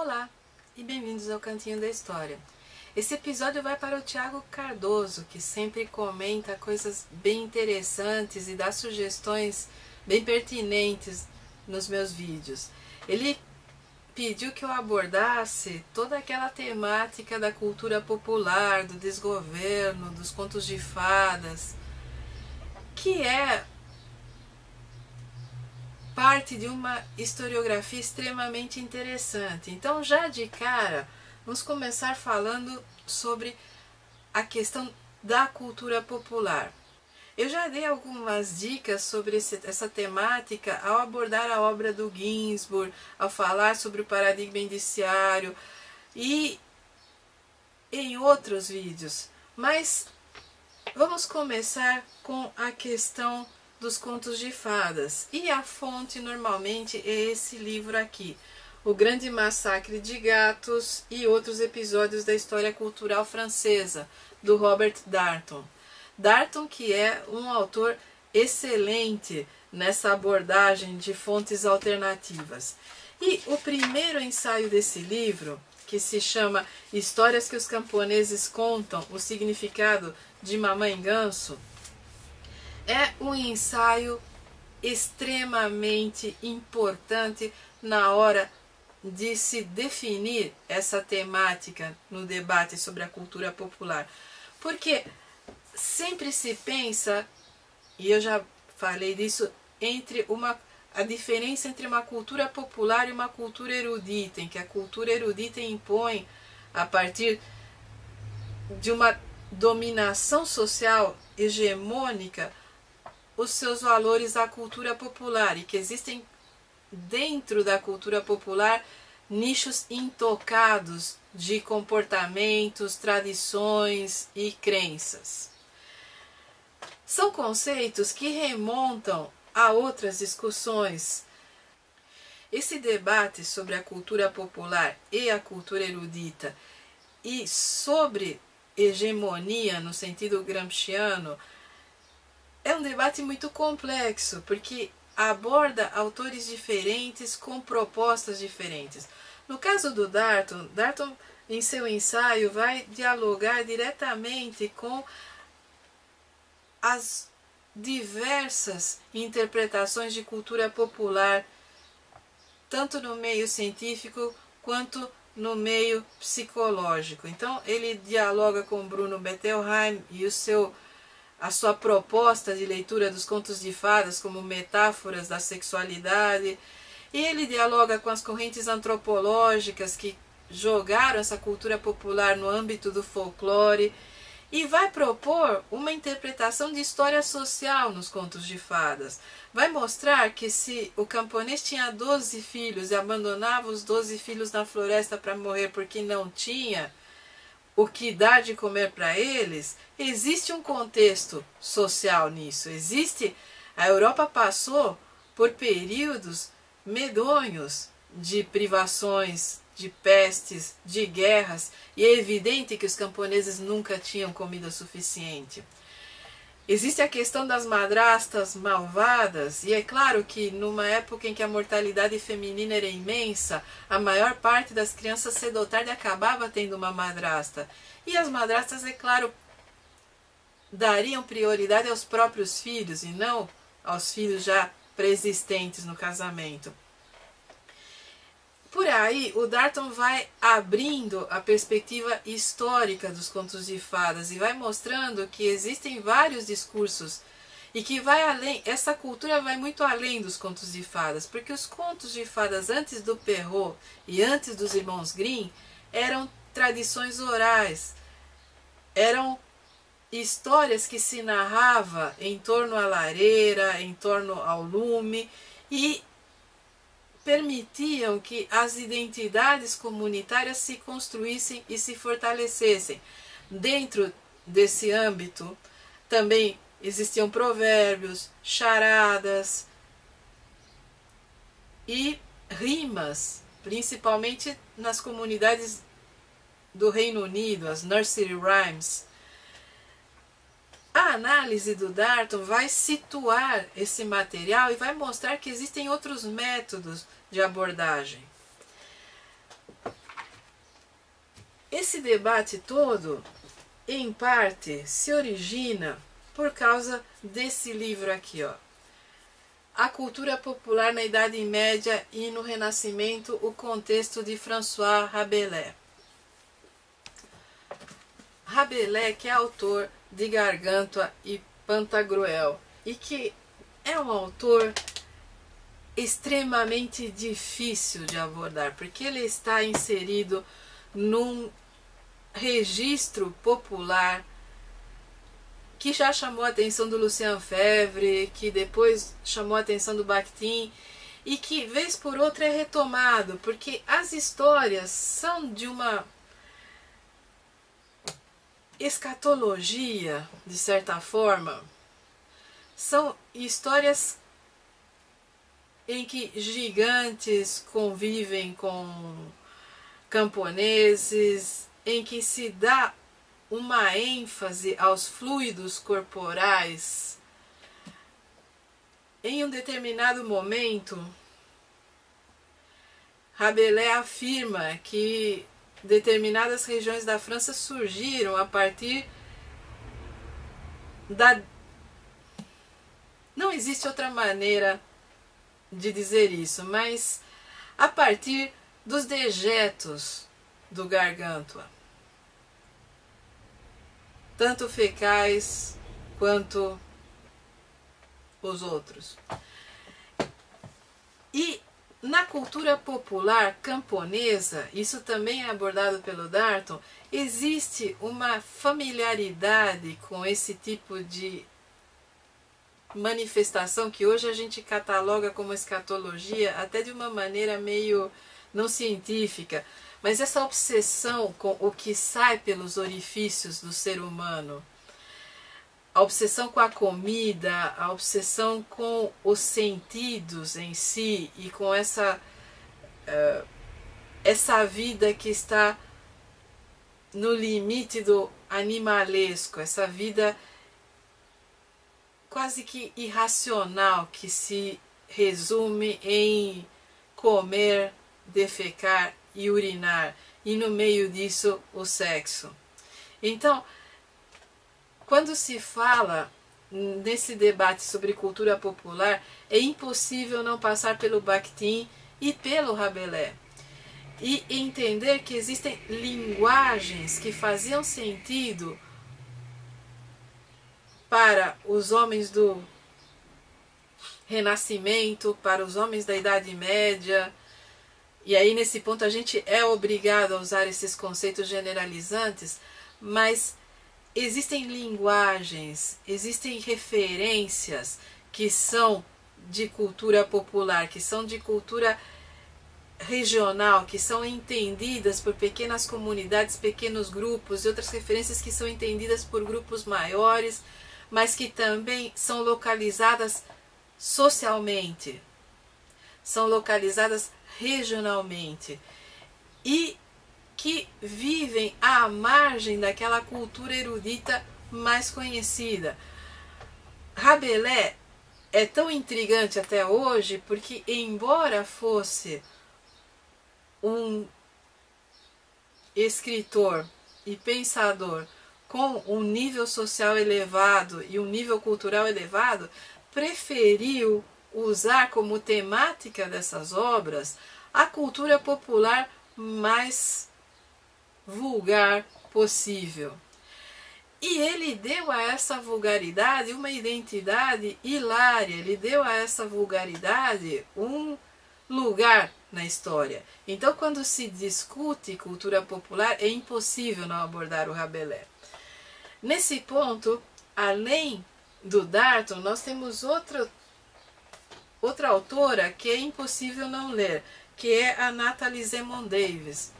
Olá e bem-vindos ao Cantinho da História. Esse episódio vai para o Thiago Cardoso, que sempre comenta coisas bem interessantes e dá sugestões bem pertinentes nos meus vídeos. Ele pediu que eu abordasse toda aquela temática da cultura popular, do desgoverno, dos contos de fadas, que é parte de uma historiografia extremamente interessante. Então, já de cara, vamos começar falando sobre a questão da cultura popular. Eu já dei algumas dicas sobre essa temática ao abordar a obra do Ginsburg, ao falar sobre o paradigma indiciário e em outros vídeos. Mas vamos começar com a questão dos contos de fadas. E a fonte normalmente é esse livro aqui, O Grande Massacre de Gatos e Outros Episódios da História Cultural Francesa, do Robert Darnton. Darnton, que é um autor excelente nessa abordagem de fontes alternativas. E o primeiro ensaio desse livro, que se chama Histórias que os Camponeses Contam, o Significado de Mamãe Ganso, é um ensaio extremamente importante na hora de se definir essa temática no debate sobre a cultura popular. Porque sempre se pensa, e eu já falei disso, a diferença entre uma cultura popular e uma cultura erudita, em que a cultura erudita impõe, a partir de uma dominação social hegemônica, os seus valores à cultura popular, e que existem dentro da cultura popular nichos intocados de comportamentos, tradições e crenças. São conceitos que remontam a outras discussões. Esse debate sobre a cultura popular e a cultura erudita e sobre hegemonia no sentido gramsciano é um debate muito complexo, porque aborda autores diferentes com propostas diferentes. No caso do Darnton, em seu ensaio vai dialogar diretamente com as diversas interpretações de cultura popular, tanto no meio científico quanto no meio psicológico. Então ele dialoga com Bruno Bettelheim e a sua proposta de leitura dos contos de fadas como metáforas da sexualidade, e ele dialoga com as correntes antropológicas que jogaram essa cultura popular no âmbito do folclore, e vai propor uma interpretação de história social nos contos de fadas. Vai mostrar que se o camponês tinha 12 filhos e abandonava os 12 filhos na floresta para morrer porque não tinha o que dar de comer para eles, existe um contexto social nisso. A Europa passou por períodos medonhos de privações, de pestes, de guerras, e é evidente que os camponeses nunca tinham comida suficiente. Existe a questão das madrastas malvadas, e é claro que numa época em que a mortalidade feminina era imensa, a maior parte das crianças cedo ou tarde acabava tendo uma madrasta. E as madrastas, é claro, dariam prioridade aos próprios filhos e não aos filhos já preexistentes no casamento. Por aí, o Darnton vai abrindo a perspectiva histórica dos contos de fadas e vai mostrando que existem vários discursos e que essa cultura vai muito além dos contos de fadas, porque os contos de fadas antes do Perrault e antes dos irmãos Grimm eram tradições orais, eram histórias que se narrava em torno à lareira, em torno ao lume, e permitiam que as identidades comunitárias se construíssem e se fortalecessem. Dentro desse âmbito também existiam provérbios, charadas e rimas, principalmente nas comunidades do Reino Unido, as nursery rhymes. A análise do Darnton vai situar esse material e vai mostrar que existem outros métodos de abordagem. esse debate todo, em parte, se origina por causa desse livro aqui, ó. A cultura popular na Idade Média e no Renascimento, o contexto, de François Rabelais. Rabelais, que é autor de Gargantua e Pantagruel, e que é um autor extremamente difícil de abordar, porque ele está inserido num registro popular que já chamou a atenção do Lucien Febvre, que depois chamou a atenção do Bakhtin, e que vez por outra é retomado, porque as histórias são de uma escatologia, de certa forma. São histórias em que gigantes convivem com camponeses, em que se dá uma ênfase aos fluidos corporais. Em um determinado momento, Rabelais afirma que determinadas regiões da França surgiram a partir da... Não existe outra maneira de dizer isso, mas a partir dos dejetos do Gargantua, tanto fecais quanto os outros. E na cultura popular camponesa, isso também é abordado pelo Darton, existe uma familiaridade com esse tipo de manifestação que hoje a gente cataloga como escatologia, até de uma maneira meio não científica, mas essa obsessão com o que sai pelos orifícios do ser humano, a obsessão com a comida, a obsessão com os sentidos em si e com essa vida que está no limite do animalesco, essa vida quase que irracional que se resume em comer, defecar e urinar, e no meio disso o sexo. Então, quando se fala nesse debate sobre cultura popular, é impossível não passar pelo Bakhtin e pelo Rabelais e entender que existem linguagens que faziam sentido para os homens do Renascimento, para os homens da Idade Média. E aí, nesse ponto, a gente é obrigado a usar esses conceitos generalizantes, mas existem linguagens, existem referências que são de cultura popular, que são de cultura regional, que são entendidas por pequenas comunidades, pequenos grupos, e outras referências que são entendidas por grupos maiores, mas que também são localizadas socialmente, são localizadas regionalmente e que vivem à margem daquela cultura erudita mais conhecida. Rabelais é tão intrigante até hoje porque, embora fosse um escritor e pensador com um nível social elevado e um nível cultural elevado, preferiu usar como temática dessas obras a cultura popular mais vulgar possível. E ele deu a essa vulgaridade uma identidade hilária, ele deu a essa vulgaridade um lugar na história. Então, quando se discute cultura popular, é impossível não abordar o Rabelais. Nesse ponto, além do Darton, nós temos outra autora que é impossível não ler, que é a Natalie Zemon Davis,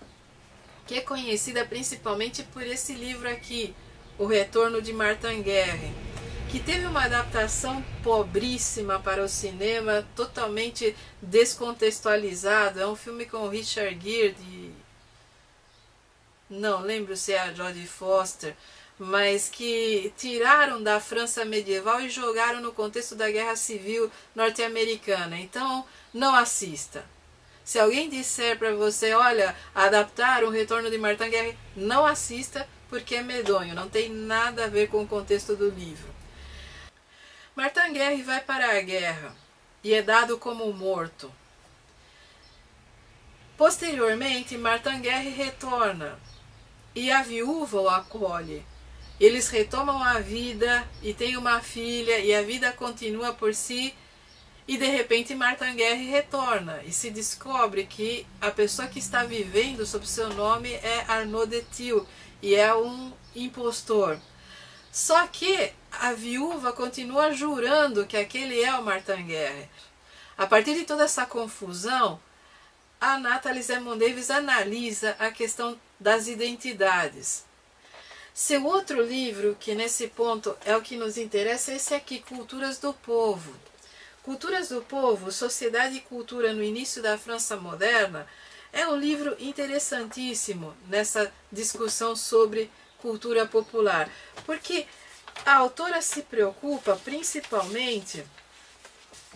que é conhecida principalmente por esse livro aqui, O Retorno de Martin Guerre, que teve uma adaptação pobríssima para o cinema, totalmente descontextualizado. É um filme com Richard Gere, não lembro se é a Jodie Foster, mas que tiraram da França medieval e jogaram no contexto da Guerra Civil norte-americana. Então, não assista. Se alguém disser para você, olha, adaptar o Retorno de Martin Guerre, não assista porque é medonho, não tem nada a ver com o contexto do livro. Martin Guerre vai para a guerra e é dado como morto. Posteriormente, Martin Guerre retorna e a viúva o acolhe. Eles retomam a vida e têm uma filha e a vida continua por si. E de repente Martin Guerre retorna e se descobre que a pessoa que está vivendo sob seu nome é Arnaud de Thiel e é um impostor. Só que a viúva continua jurando que aquele é o Martin Guerre. A partir de toda essa confusão, a Natalie Zemon Davis analisa a questão das identidades. Seu outro livro, que nesse ponto é o que nos interessa, é esse aqui, Culturas do Povo. Culturas do Povo, Sociedade e Cultura no Início da França Moderna, é um livro interessantíssimo nessa discussão sobre cultura popular, porque a autora se preocupa principalmente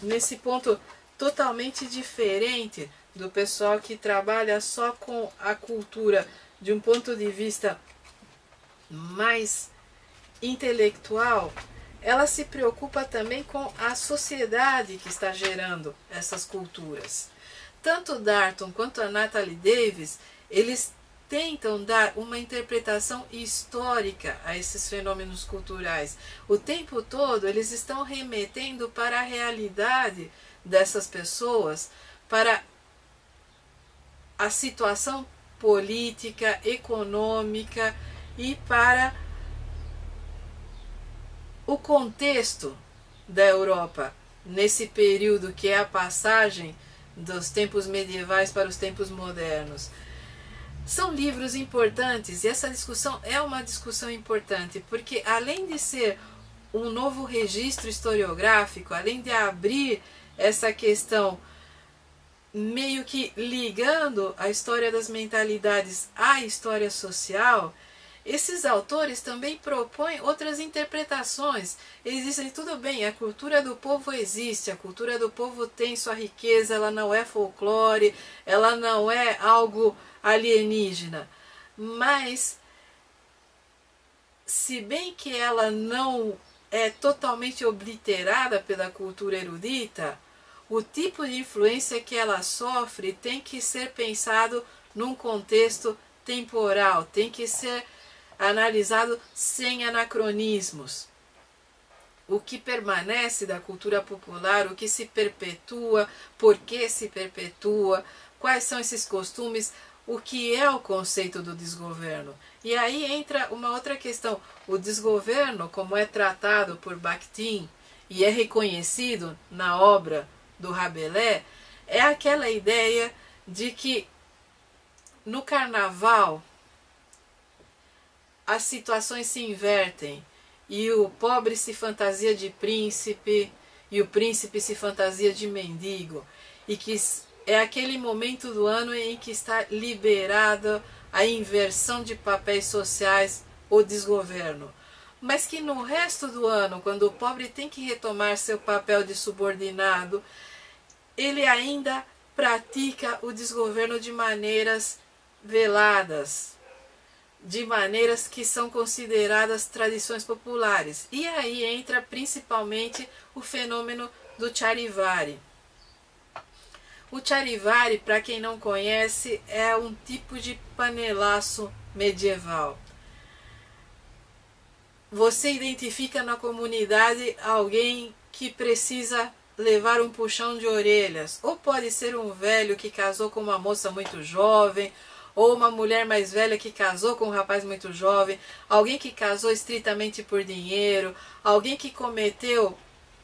nesse ponto totalmente diferente do pessoal que trabalha só com a cultura de um ponto de vista mais intelectual. Ela se preocupa também com a sociedade que está gerando essas culturas. Tanto Darton quanto a Natalie Davis, eles tentam dar uma interpretação histórica a esses fenômenos culturais. O tempo todo eles estão remetendo para a realidade dessas pessoas, para a situação política, econômica e para o contexto da Europa nesse período que é a passagem dos tempos medievais para os tempos modernos. São livros importantes e essa discussão é uma discussão importante porque além de ser um novo registro historiográfico, além de abrir essa questão meio que ligando a história das mentalidades à história social, esses autores também propõem outras interpretações. Eles dizem, tudo bem, a cultura do povo existe, a cultura do povo tem sua riqueza, ela não é folclore, ela não é algo alienígena, mas se bem que ela não é totalmente obliterada pela cultura erudita, o tipo de influência que ela sofre tem que ser pensado num contexto temporal, tem que ser analisado sem anacronismos. O que permanece da cultura popular, o que se perpetua, por que se perpetua, quais são esses costumes, o que é o conceito do desgoverno. E aí entra uma outra questão. O desgoverno, como é tratado por Bakhtin e é reconhecido na obra do Rabelais, é aquela ideia de que no carnaval as situações se invertem e o pobre se fantasia de príncipe e o príncipe se fantasia de mendigo, e que é aquele momento do ano em que está liberada a inversão de papéis sociais, o desgoverno. Mas que no resto do ano, quando o pobre tem que retomar seu papel de subordinado, ele ainda pratica o desgoverno de maneiras veladas, de maneiras que são consideradas tradições populares. E aí entra principalmente o fenômeno do Charivari. O Charivari, para quem não conhece, é um tipo de panelaço medieval. Você identifica na comunidade alguém que precisa levar um puxão de orelhas, ou pode ser um velho que casou com uma moça muito jovem, ou uma mulher mais velha que casou com um rapaz muito jovem, alguém que casou estritamente por dinheiro, alguém que cometeu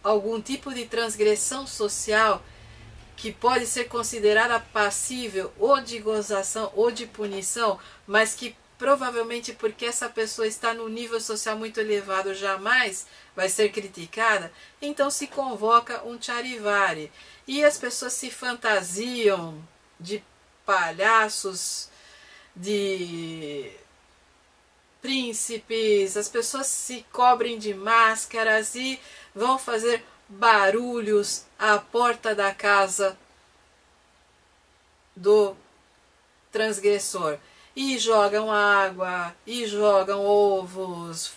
algum tipo de transgressão social que pode ser considerada passível ou de gozação ou de punição, mas que provavelmente porque essa pessoa está num nível social muito elevado jamais vai ser criticada, então se convoca um Charivari. E as pessoas se fantasiam de palhaços, de príncipes, as pessoas se cobrem de máscaras e vão fazer barulhos à porta da casa do transgressor. E jogam água, e jogam ovos,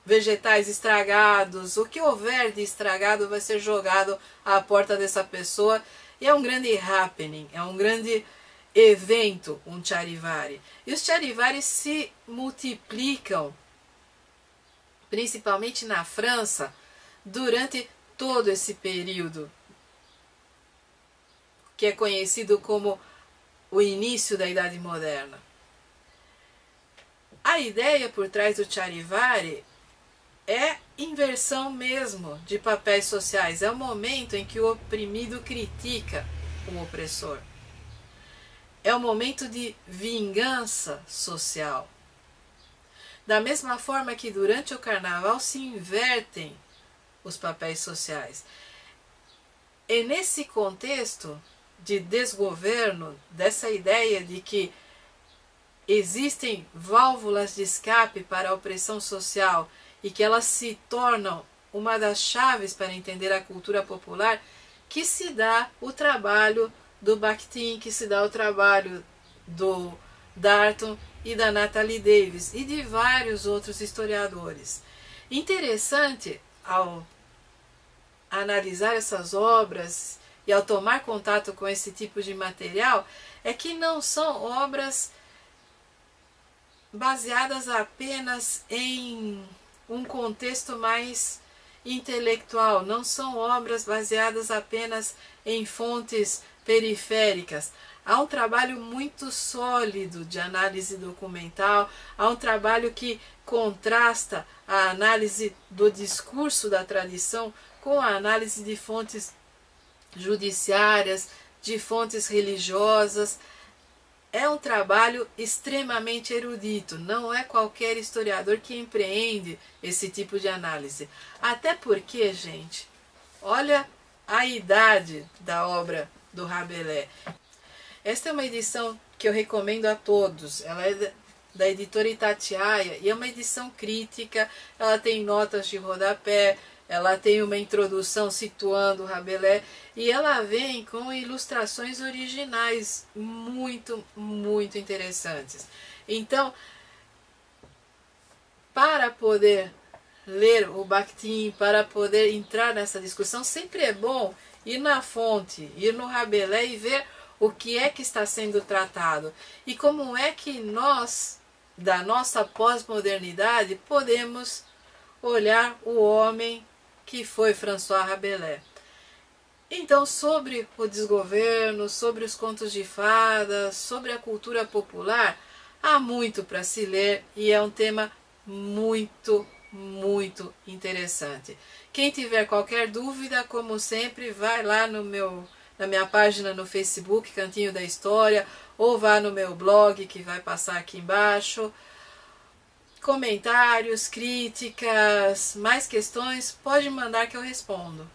vegetais estragados, o que houver de estragado vai ser jogado à porta dessa pessoa. E é um grande happening, é um grande evento, um charivari. E os charivaris se multiplicam, principalmente na França, durante todo esse período, que é conhecido como o início da Idade Moderna. A ideia por trás do charivari é inversão mesmo de papéis sociais. É o momento em que o oprimido critica o opressor. É o momento de vingança social. Da mesma forma que durante o carnaval se invertem os papéis sociais. E nesse contexto de desgoverno, dessa ideia de que existem válvulas de escape para a opressão social e que elas se tornam uma das chaves para entender a cultura popular, que se dá o trabalho do Bakhtin, que se dá o trabalho do Darton e da Natalie Davis e de vários outros historiadores. Interessante, ao analisar essas obras e ao tomar contato com esse tipo de material, é que não são obras baseadas apenas em um contexto mais intelectual, não são obras baseadas apenas em fontes periféricas. Há um trabalho muito sólido de análise documental, há um trabalho que contrasta a análise do discurso da tradição com a análise de fontes judiciárias, de fontes religiosas. É um trabalho extremamente erudito, não é qualquer historiador que empreende esse tipo de análise. Até porque, gente, olha a idade da obra do Rabelais. Esta é uma edição que eu recomendo a todos. Ela é da editora Itatiaia e é uma edição crítica, ela tem notas de rodapé, ela tem uma introdução situando o Rabelais e ela vem com ilustrações originais muito, muito interessantes. Então, para poder ler o Bakhtin, para poder entrar nessa discussão, sempre é bom ir na fonte, ir no Rabelais e ver o que é que está sendo tratado e como é que nós, da nossa pós-modernidade, podemos olhar o homem que foi François Rabelais. Então, sobre o desgoverno, sobre os contos de fadas, sobre a cultura popular, há muito para se ler e é um tema muito, muito interessante. Quem tiver qualquer dúvida, como sempre, vai lá na minha página no Facebook, Cantinho da História, ou vá no meu blog, que vai passar aqui embaixo. Comentários, críticas, mais questões, pode mandar que eu respondo.